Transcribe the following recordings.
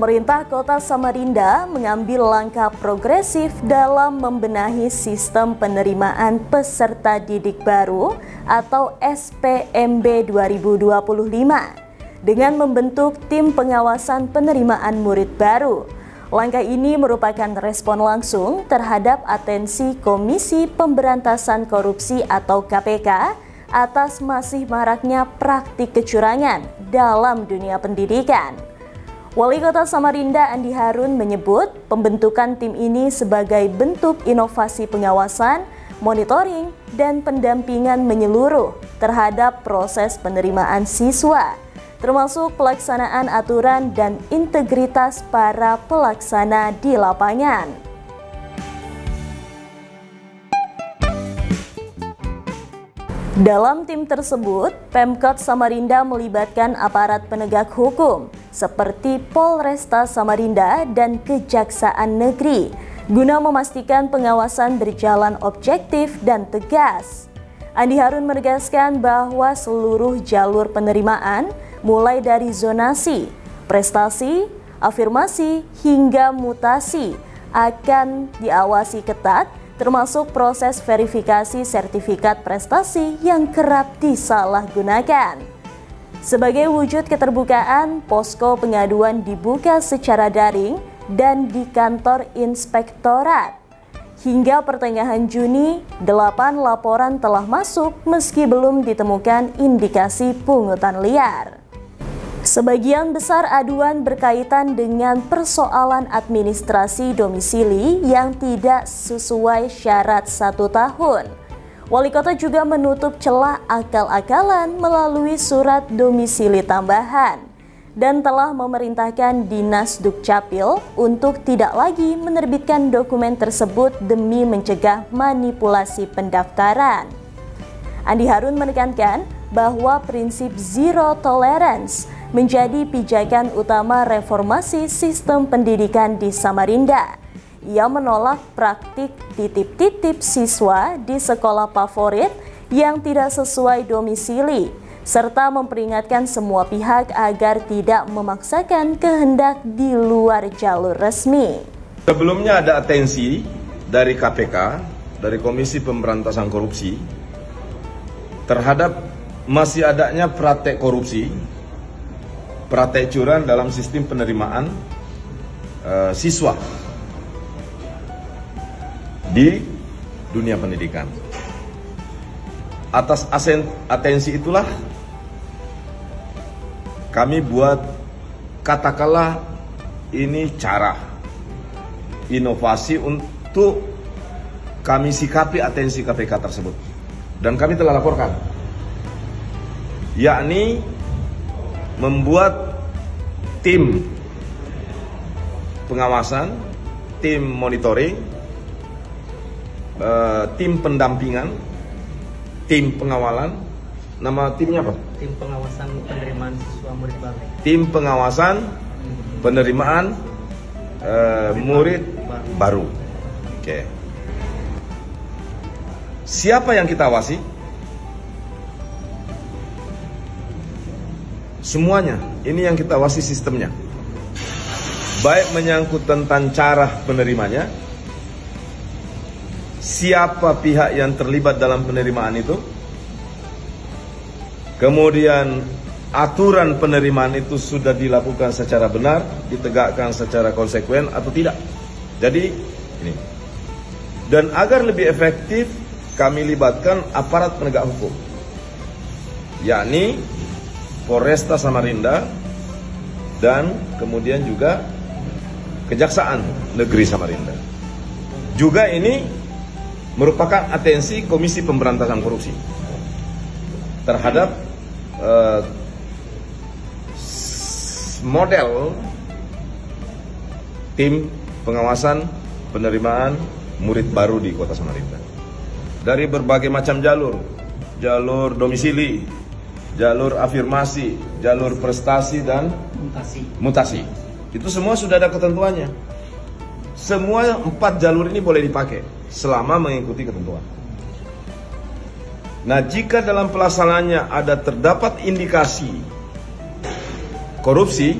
Pemerintah Kota Samarinda mengambil langkah progresif dalam membenahi sistem penerimaan peserta didik baru atau SPMB 2025 dengan membentuk tim pengawasan penerimaan murid baru. Langkah ini merupakan respon langsung terhadap atensi Komisi Pemberantasan Korupsi atau KPK atas masih maraknya praktik kecurangan dalam dunia pendidikan. Wali Kota Samarinda Andi Harun menyebut pembentukan tim ini sebagai bentuk inovasi pengawasan, monitoring, dan pendampingan menyeluruh terhadap proses penerimaan siswa, termasuk pelaksanaan aturan dan integritas para pelaksana di lapangan. Dalam tim tersebut, Pemkot Samarinda melibatkan aparat penegak hukum seperti Polresta Samarinda dan Kejaksaan Negeri guna memastikan pengawasan berjalan objektif dan tegas. Andi Harun menegaskan bahwa seluruh jalur penerimaan mulai dari zonasi, prestasi, afirmasi, hingga mutasi akan diawasi ketat, termasuk proses verifikasi sertifikat prestasi yang kerap disalahgunakan. Sebagai wujud keterbukaan, posko pengaduan dibuka secara daring dan di kantor inspektorat. Hingga pertengahan Juni, 8 laporan telah masuk meski belum ditemukan indikasi pungutan liar. Sebagian besar aduan berkaitan dengan persoalan administrasi domisili yang tidak sesuai syarat 1 tahun. Wali Kota juga menutup celah akal-akalan melalui surat domisili tambahan dan telah memerintahkan Dinas Dukcapil untuk tidak lagi menerbitkan dokumen tersebut demi mencegah manipulasi pendaftaran. Andi Harun menekankan bahwa prinsip zero tolerance menjadi pijakan utama reformasi sistem pendidikan di Samarinda. Ia menolak praktik titip-titip siswa di sekolah favorit yang tidak sesuai domisili, serta memperingatkan semua pihak agar tidak memaksakan kehendak di luar jalur resmi. Sebelumnya ada atensi dari KPK, dari Komisi Pemberantasan Korupsi, terhadap masih adanya praktek korupsi, praktek curang dalam sistem penerimaan siswa di dunia pendidikan. Atas atensi itulah kami buat, katakanlah ini cara inovasi untuk kami sikapi atensi KPK tersebut. Dan kami telah laporkan, yakni membuat tim pengawasan, tim monitoring, tim pendampingan, tim pengawalan. Nama timnya apa? Tim pengawasan penerimaan siswa murid baru. Tim pengawasan penerimaan murid baru. Oke. Siapa yang kita awasi? Semuanya. Ini yang kita awasi sistemnya. Baik menyangkut tentang cara penerimanya, siapa pihak yang terlibat dalam penerimaan itu, kemudian aturan penerimaan itu sudah dilakukan secara benar, ditegakkan secara konsekuen atau tidak. Jadi ini. Dan agar lebih efektif, kami libatkan aparat penegak hukum, yakni Polresta Samarinda dan kemudian juga Kejaksaan Negeri Samarinda. Juga ini merupakan atensi Komisi Pemberantasan Korupsi terhadap model tim pengawasan penerimaan murid baru di Kota Samarinda. Dari berbagai macam jalur, jalur domisili, jalur afirmasi, jalur prestasi, dan mutasi. Itu semua sudah ada ketentuannya. Semua 4 jalur ini boleh dipakai selama mengikuti ketentuan. Nah, jika dalam pelaksanaannya terdapat indikasi korupsi,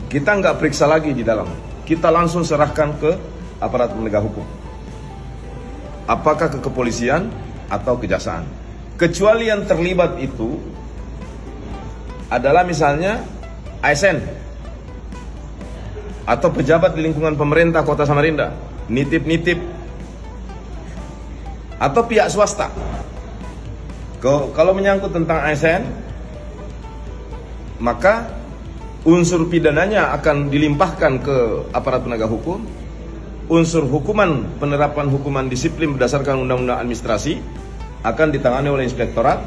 kita nggak periksa lagi di dalam. Kita langsung serahkan ke aparat penegak hukum. Apakah ke kepolisian atau kejaksaan. Kecuali yang terlibat itu adalah misalnya ASN atau pejabat di lingkungan pemerintah Kota Samarinda, nitip-nitip, atau pihak swasta. Kalau menyangkut tentang ASN, maka unsur pidananya akan dilimpahkan ke aparat penegak hukum. Unsur hukuman, penerapan hukuman disiplin berdasarkan undang-undang administrasi akan ditangani oleh inspektorat.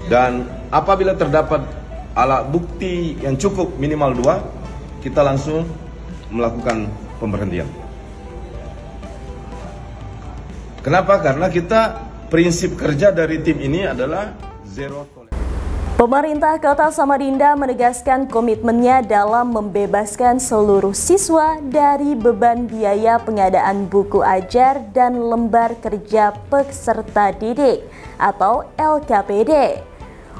Dan apabila terdapat alat bukti yang cukup minimal 2, kita langsung melakukan pemberhentian. Kenapa? Karena kita prinsip kerja dari tim ini adalah zero tolerance. Pemerintah Kota Samarinda menegaskan komitmennya dalam membebaskan seluruh siswa dari beban biaya pengadaan buku ajar dan lembar kerja peserta didik atau LKPD.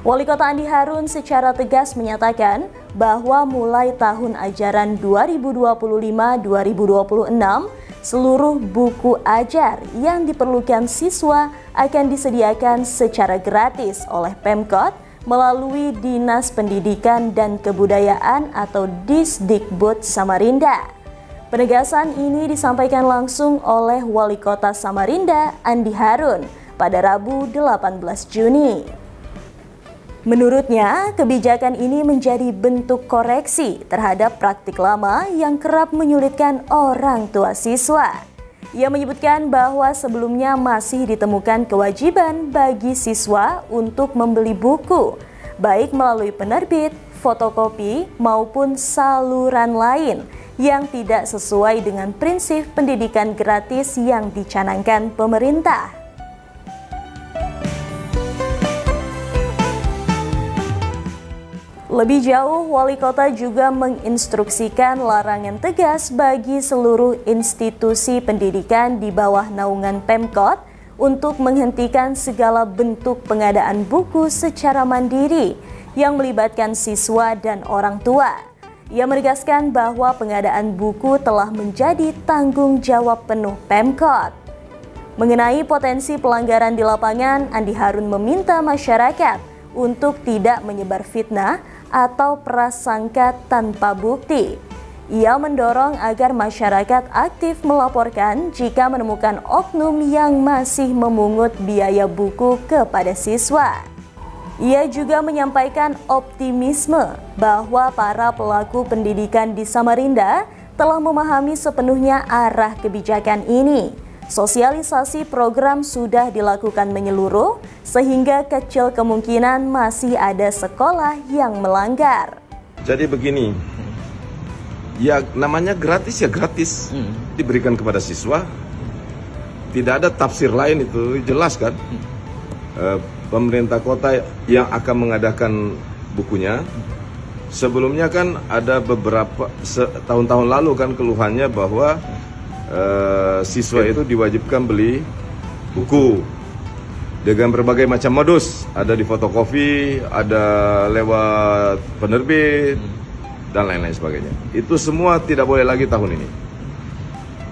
Wali Kota Andi Harun secara tegas menyatakan bahwa mulai tahun ajaran 2025-2026, seluruh buku ajar yang diperlukan siswa akan disediakan secara gratis oleh Pemkot melalui Dinas Pendidikan dan Kebudayaan atau Disdikbud Samarinda. Penegasan ini disampaikan langsung oleh Wali Kota Samarinda Andi Harun pada Rabu 18 Juni. Menurutnya, kebijakan ini menjadi bentuk koreksi terhadap praktik lama yang kerap menyulitkan orang tua siswa. Ia menyebutkan bahwa sebelumnya masih ditemukan kewajiban bagi siswa untuk membeli buku, baik melalui penerbit, fotokopi, maupun saluran lain yang tidak sesuai dengan prinsip pendidikan gratis yang dicanangkan pemerintah. Lebih jauh, Wali Kota juga menginstruksikan larangan tegas bagi seluruh institusi pendidikan di bawah naungan Pemkot untuk menghentikan segala bentuk pengadaan buku secara mandiri yang melibatkan siswa dan orang tua. Ia menegaskan bahwa pengadaan buku telah menjadi tanggung jawab penuh Pemkot. Mengenai potensi pelanggaran di lapangan, Andi Harun meminta masyarakat untuk tidak menyebar fitnah atau prasangka tanpa bukti. Ia mendorong agar masyarakat aktif melaporkan jika menemukan oknum yang masih memungut biaya buku kepada siswa. Ia juga menyampaikan optimisme bahwa para pelaku pendidikan di Samarinda telah memahami sepenuhnya arah kebijakan ini. Sosialisasi program sudah dilakukan menyeluruh, sehingga kecil kemungkinan masih ada sekolah yang melanggar. Jadi begini, ya namanya gratis ya gratis, diberikan kepada siswa. Tidak ada tafsir lain, itu jelas kan. Pemerintah kota yang akan mengadakan bukunya, sebelumnya kan ada beberapa tahun-tahun lalu kan keluhannya bahwa siswa itu diwajibkan beli buku dengan berbagai macam modus, ada di fotokopi, ada lewat penerbit dan lain-lain sebagainya. Itu semua tidak boleh lagi tahun ini.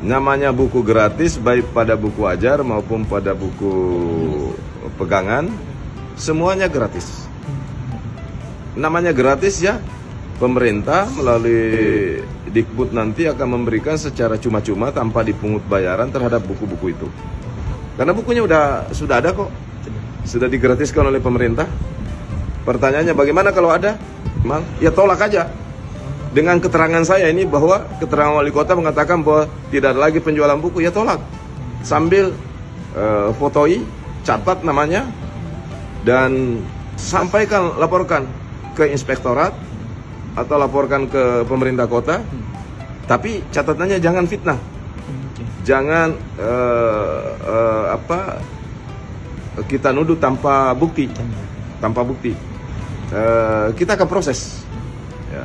Namanya buku gratis, baik pada buku ajar maupun pada buku pegangan, semuanya gratis. Namanya gratis ya, pemerintah melalui Dikbud nanti akan memberikan secara cuma-cuma tanpa dipungut bayaran terhadap buku-buku itu. Karena bukunya sudah ada kok, sudah digratiskan oleh pemerintah. Pertanyaannya bagaimana kalau ada? Ya tolak aja. Dengan keterangan saya ini bahwa keterangan wali kota mengatakan bahwa tidak ada lagi penjualan buku, ya tolak. Sambil fotoi, catat namanya, dan sampaikan, laporkan ke inspektorat atau laporkan ke pemerintah kota. Tapi catatannya jangan fitnah, jangan kita nuduh tanpa bukti, kita akan proses. Ya.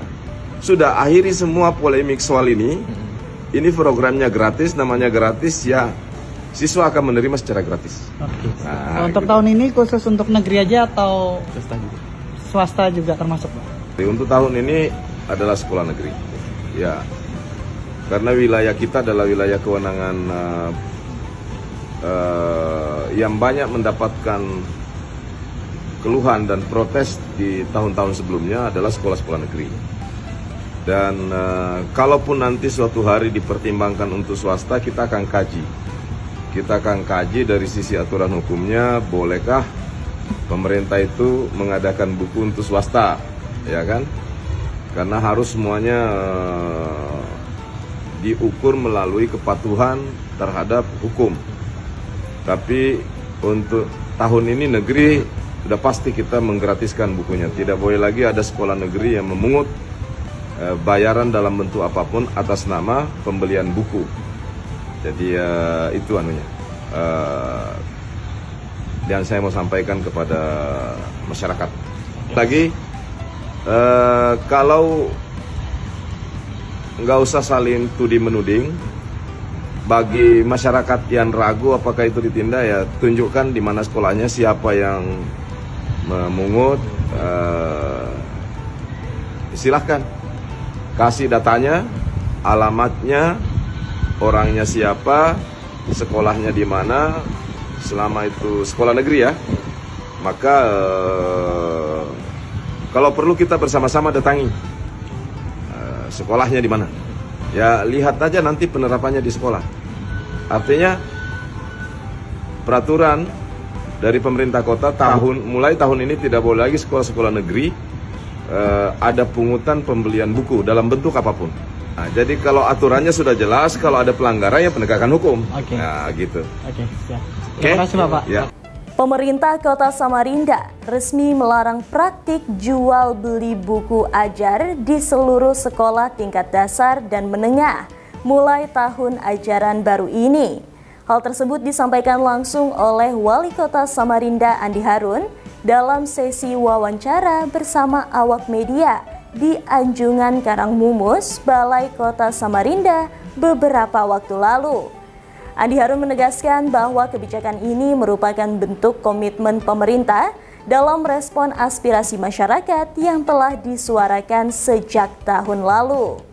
Sudah akhiri semua polemik soal ini. Ini programnya gratis, namanya gratis ya. Siswa akan menerima secara gratis. Nah, untuk gitu. Tahun ini khusus untuk negeri aja atau swasta juga termasuk, Pak? Untuk tahun ini adalah sekolah negeri. Ya, karena wilayah kita adalah wilayah kewenangan yang banyak mendapatkan keluhan dan protes di tahun-tahun sebelumnya adalah sekolah-sekolah negeri. Dan kalaupun nanti suatu hari dipertimbangkan untuk swasta, kita akan kaji. Kita akan kaji dari sisi aturan hukumnya, bolehkah pemerintah itu mengadakan buku untuk swasta, ya kan? Karena harus semuanya diukur melalui kepatuhan terhadap hukum. Tapi untuk tahun ini negeri sudah pasti kita menggratiskan bukunya. Tidak boleh lagi ada sekolah negeri yang memungut bayaran dalam bentuk apapun atas nama pembelian buku. Jadi itu anunya. Dan saya mau sampaikan kepada masyarakat. Lagi, kalau nggak usah saling tuding-menuding, bagi masyarakat yang ragu apakah itu ditindak, ya tunjukkan di mana sekolahnya, siapa yang memungut, silahkan kasih datanya, alamatnya, orangnya siapa, sekolahnya di mana. Selama itu sekolah negeri ya, maka kalau perlu kita bersama-sama datangi sekolahnya di mana. Ya lihat aja nanti penerapannya di sekolah. Artinya peraturan dari pemerintah kota mulai tahun ini tidak boleh lagi sekolah-sekolah negeri ada pungutan pembelian buku dalam bentuk apapun. Nah, jadi kalau aturannya sudah jelas, kalau ada pelanggaran ya penegakan hukum. Oke. Nah, gitu. Oke, siap. Terima kasih Bapak. Ya. Pemerintah Kota Samarinda resmi melarang praktik jual beli buku ajar di seluruh sekolah tingkat dasar dan menengah mulai tahun ajaran baru ini. Hal tersebut disampaikan langsung oleh Wali Kota Samarinda Andi Harun dalam sesi wawancara bersama awak media di Anjungan Karangmumus, Balai Kota Samarinda beberapa waktu lalu. Andi Harun menegaskan bahwa kebijakan ini merupakan bentuk komitmen pemerintah dalam respon aspirasi masyarakat yang telah disuarakan sejak tahun lalu.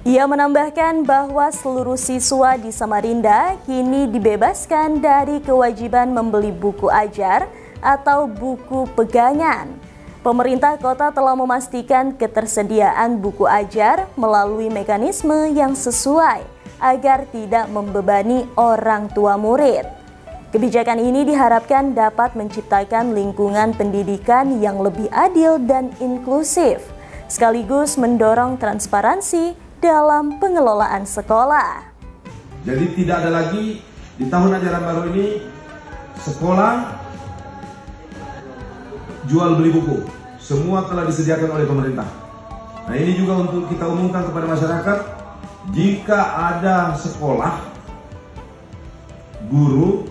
Ia menambahkan bahwa seluruh siswa di Samarinda kini dibebaskan dari kewajiban membeli buku ajar atau buku pegangan. Pemerintah kota telah memastikan ketersediaan buku ajar melalui mekanisme yang sesuai agar tidak membebani orang tua murid. Kebijakan ini diharapkan dapat menciptakan lingkungan pendidikan yang lebih adil dan inklusif, sekaligus mendorong transparansi dalam pengelolaan sekolah. Jadi tidak ada lagi di tahun ajaran baru ini sekolah jual beli buku. Semua telah disediakan oleh pemerintah. Nah, ini juga untuk kita umumkan kepada masyarakat, jika ada sekolah, guru,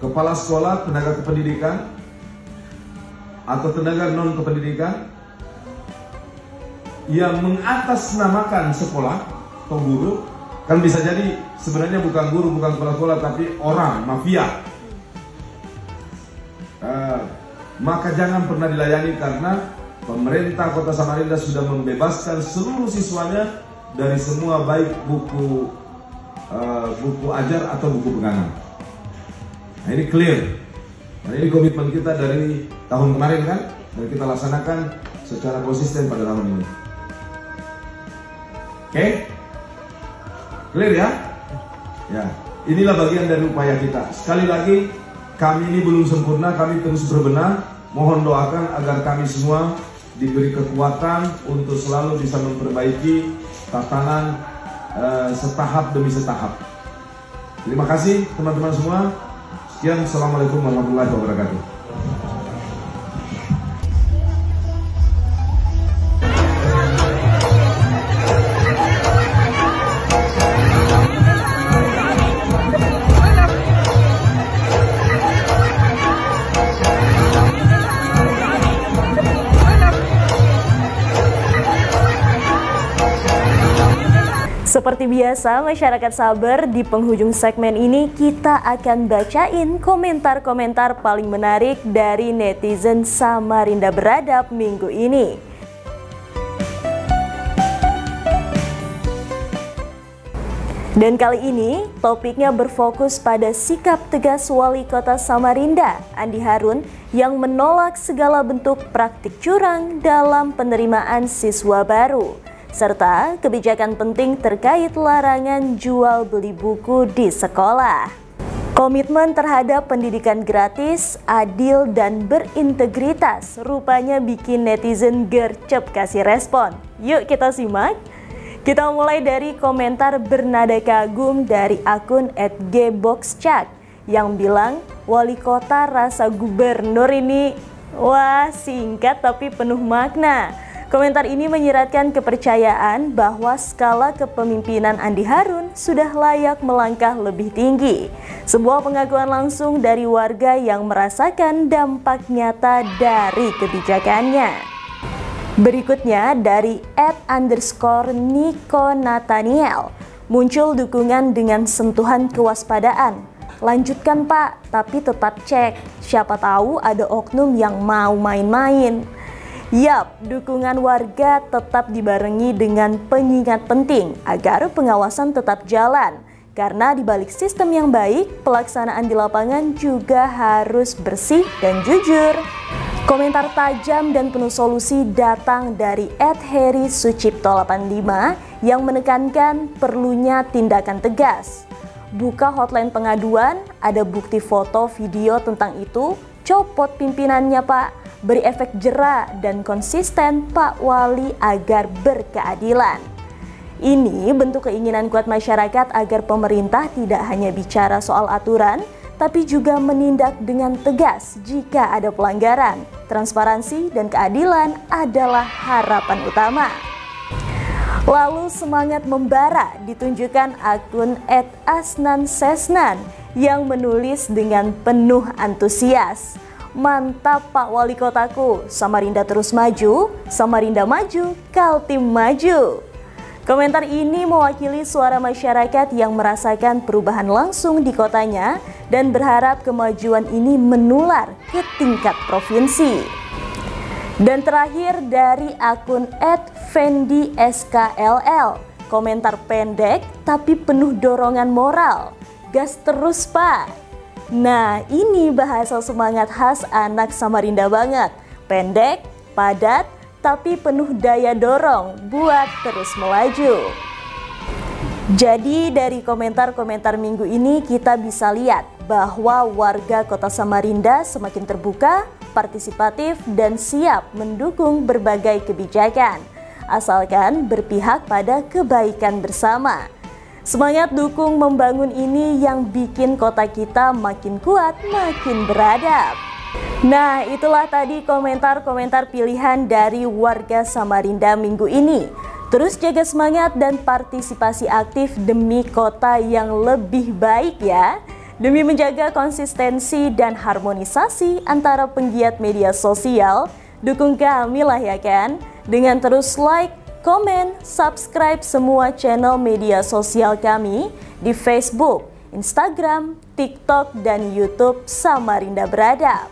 kepala sekolah, tenaga kependidikan, atau tenaga non-kependidikan yang mengatasnamakan sekolah atau guru, kan bisa jadi sebenarnya bukan guru, bukan kepala sekolah, tapi orang, mafia. Maka jangan pernah dilayani, karena pemerintah Kota Samarinda sudah membebaskan seluruh siswanya dari semua, baik buku ajar atau buku pegangan. Nah, ini clear. Nah, ini komitmen kita dari tahun kemarin kan, dan kita laksanakan secara konsisten pada tahun ini. Oke? Clear ya? Ya, inilah bagian dari upaya kita. Sekali lagi, kami ini belum sempurna, kami terus berbenah. Mohon doakan agar kami semua diberi kekuatan untuk selalu bisa memperbaiki tatanan setahap demi setahap. Terima kasih teman-teman semua. Sekian, Assalamualaikum warahmatullahi wabarakatuh. Seperti biasa, masyarakat sabar, di penghujung segmen ini kita akan bacain komentar-komentar paling menarik dari netizen Samarinda Beradab minggu ini. Dan kali ini topiknya berfokus pada sikap tegas Wali Kota Samarinda, Andi Harun, yang menolak segala bentuk praktik curang dalam penerimaan siswa baru, serta kebijakan penting terkait larangan jual beli buku di sekolah. Komitmen terhadap pendidikan gratis, adil, dan berintegritas rupanya bikin netizen gercep kasih respon. Yuk kita simak. Kita mulai dari komentar bernada kagum dari akun @gboxcak yang bilang wali kota rasa gubernur ini, wah singkat tapi penuh makna. Komentar ini menyiratkan kepercayaan bahwa skala kepemimpinan Andi Harun sudah layak melangkah lebih tinggi. Sebuah pengakuan langsung dari warga yang merasakan dampak nyata dari kebijakannya. Berikutnya dari @_Niko Nathaniel, muncul dukungan dengan sentuhan kewaspadaan. Lanjutkan Pak, tapi tetap cek, siapa tahu ada oknum yang mau main-main. Yap, dukungan warga tetap dibarengi dengan pengingat penting agar pengawasan tetap jalan. Karena di balik sistem yang baik, pelaksanaan di lapangan juga harus bersih dan jujur. Komentar tajam dan penuh solusi datang dari @HeriSucipto85 yang menekankan perlunya tindakan tegas. Buka hotline pengaduan, ada bukti foto video tentang itu, copot pimpinannya Pak, beri efek jera dan konsisten Pak Wali agar berkeadilan. Ini bentuk keinginan kuat masyarakat agar pemerintah tidak hanya bicara soal aturan, tapi juga menindak dengan tegas jika ada pelanggaran. Transparansi dan keadilan adalah harapan utama. Lalu semangat membara ditunjukkan akun @asnansesnan yang menulis dengan penuh antusias. Mantap Pak Wali Kotaku, Samarinda terus maju, Samarinda maju, Kaltim maju. Komentar ini mewakili suara masyarakat yang merasakan perubahan langsung di kotanya dan berharap kemajuan ini menular ke tingkat provinsi. Dan terakhir dari akun @FendiSKLL, komentar pendek tapi penuh dorongan moral. Gas terus Pak. Nah, ini bahasa semangat khas anak Samarinda banget. Pendek, padat, tapi penuh daya dorong buat terus melaju. Jadi dari komentar-komentar minggu ini kita bisa lihat bahwa warga Kota Samarinda semakin terbuka, partisipatif, dan siap mendukung berbagai kebijakan, asalkan berpihak pada kebaikan bersama. Semangat dukung membangun ini yang bikin kota kita makin kuat, makin beradab. Nah, itulah tadi komentar-komentar pilihan dari warga Samarinda minggu ini. Terus jaga semangat dan partisipasi aktif demi kota yang lebih baik ya. Demi menjaga konsistensi dan harmonisasi antara penggiat media sosial, dukung kami lah ya kan. Dengan terus like, komen, subscribe semua channel media sosial kami di Facebook, Instagram, TikTok, dan YouTube Samarinda Beradab.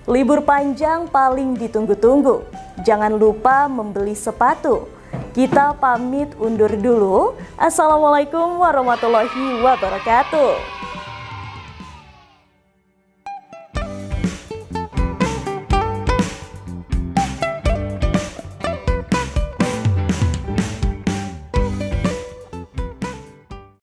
Libur panjang paling ditunggu-tunggu. Jangan lupa membeli sepatu. Kita pamit undur dulu. Assalamualaikum warahmatullahi wabarakatuh.